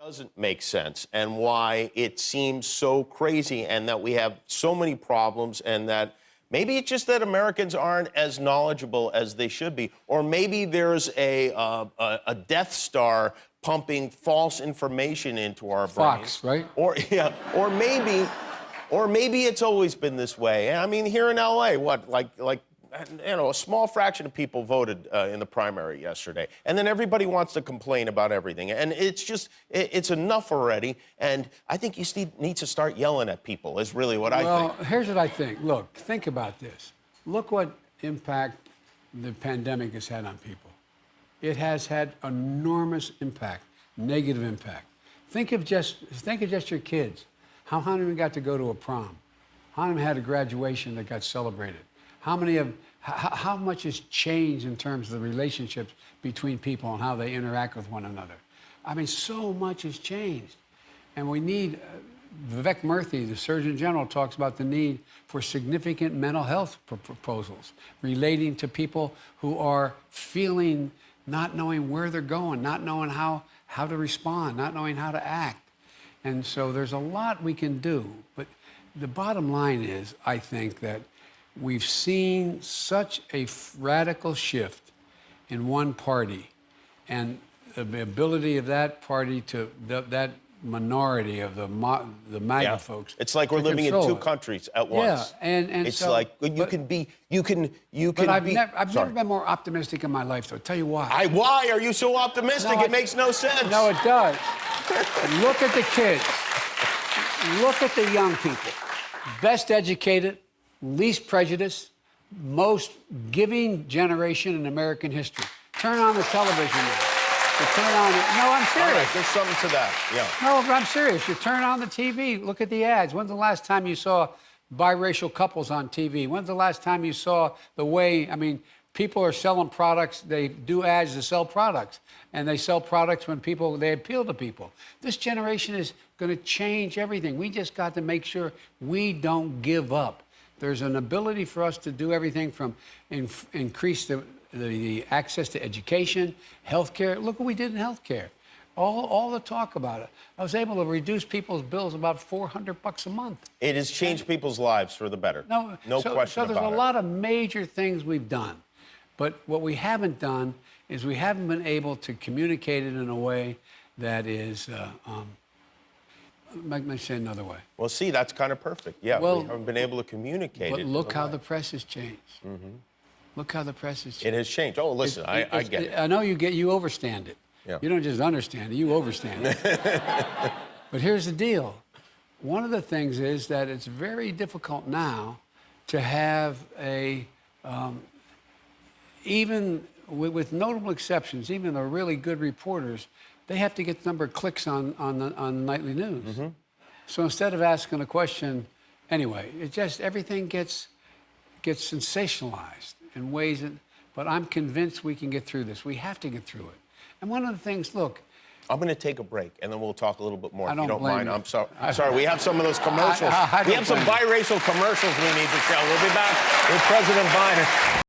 doesn't make sense and why it seems so crazy and that we have so many problems and that maybe it's just that Americans aren't as knowledgeable as they should be, or maybe there's a Death Star pumping false information into our brains. Fox, right? Or yeah, or maybe it's always been this way. I mean, here in LA, a small fraction of people voted in the primary yesterday. And then everybody wants to complain about everything. And it's enough already. And I think you need to start yelling at people is really what I think. Well, here's what I think. Look, think about this. Look what impact the pandemic has had on people. It has had enormous impact, negative impact. Think of just your kids. How many of them got to go to a prom? How many had a graduation that got celebrated? How much has changed in terms of the relationships between people and how they interact with one another? I mean, so much has changed. And we need, Vivek Murthy, the Surgeon General, talks about the need for significant mental health proposals relating to people who are feeling, not knowing where they're going, not knowing how to respond, not knowing how to act. And so there's a lot we can do. But the bottom line is, I think that we've seen such a radical shift in one party, and the ability of that party to that minority of the MAGA folks. It's like we're living in two countries at once. Yeah, and it's so, like you can be. But I've never been more optimistic in my life, though. I'll tell you why. Why are you so optimistic? No, it makes no sense. No, it does. Look at the kids. Look at the young people. Best educated, least prejudiced, most giving generation in American history. Turn on the television now. You turn on it. No, I'm serious. All right, there's something to that. Yeah. No, but I'm serious. You turn on the TV, look at the ads. When's the last time you saw biracial couples on TV? When's the last time you saw the way, I mean, people are selling products, they do ads to sell products. And they sell products when they appeal to people. This generation is going to change everything. We just got to make sure we don't give up. There's an ability for us to do everything from increase the access to education, healthcare. Look what we did in healthcare. All the talk about it. I was able to reduce people's bills about $400 a month. It has changed people's lives for the better. No question about it. So there's a lot of major things we've done. But what we haven't done is we haven't been able to communicate it in a way that is, let me say another way. Well, see, that's kind of perfect. Yeah, we haven't been able to communicate it. But look how the press has changed. Mm-hmm. Look how the press has changed. It has changed. Oh, listen, I get it. I know you overstand it. Yeah. You don't just understand it, you overstand it. But here's the deal. One of the things is that it's very difficult now to have even with notable exceptions, even the really good reporters, they have to get the number of clicks on the nightly news. Mm-hmm. So instead of asking a question, anyway, everything gets sensationalized in ways but I'm convinced we can get through this. We have to get through it. And one of the things, look. I'm going to take a break, and then we'll talk a little bit more, if you don't blame mind. you. I'm sorry. We have some of those commercials. We have some biracial commercials we need to show. We'll be back with President Biden.